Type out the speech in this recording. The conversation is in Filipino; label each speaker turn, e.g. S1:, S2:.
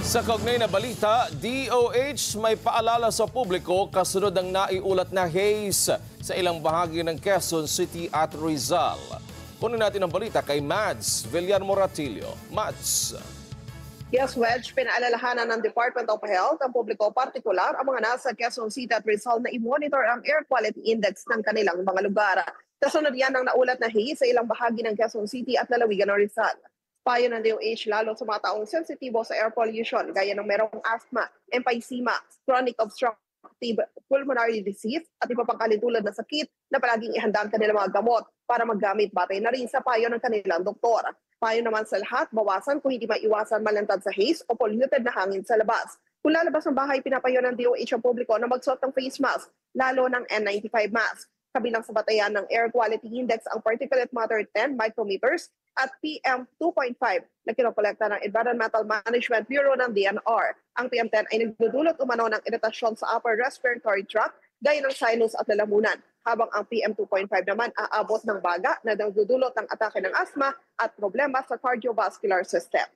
S1: Sa kaugnay na balita, DOH may paalala sa publiko kasunod ng naiulat na haze sa ilang bahagi ng Quezon City at Rizal. Kunin natin ang balita kay Mads Villar-Moratillo. Mads.
S2: Yes, Wedge, pinaalalahanan ng Department of Health ang publiko, partikular ang mga nasa Quezon City at Rizal na i-monitor ang air quality index ng kanilang mga lugar. Kasunod yan ang naulat na haze sa ilang bahagi ng Quezon City at lalawigan ng Rizal. Payo ng DOH lalo sa mga taong sensitibo sa air pollution gaya ng merong asthma, emphysema, chronic obstructive pulmonary disease at iba pang kalintulad na sakit na palaging ihanda ang kanilang mga gamot para maggamit batay na rin sa payo ng kanilang doktor. Payo naman sa lahat, bawasan kung hindi maiwasan malantad sa haze o polluted na hangin sa labas. Kung lalabas ng bahay, pinapayo ng DOH ang publiko na magsuot ng face mask, lalo ng N95 mask. Kabilang sa batayan ng air quality index ang particulate matter 10 micrometers at PM 2.5 na kinopolekta ng Environmental Management Bureau ng DNR. Ang PM10 ay nagdudulot umano ng iritasyon sa upper respiratory tract gaya ng sinus at lalamunan, habang ang PM 2.5 naman aabot ng baga na nagdudulot ng atake ng asthma at problema sa cardiovascular system.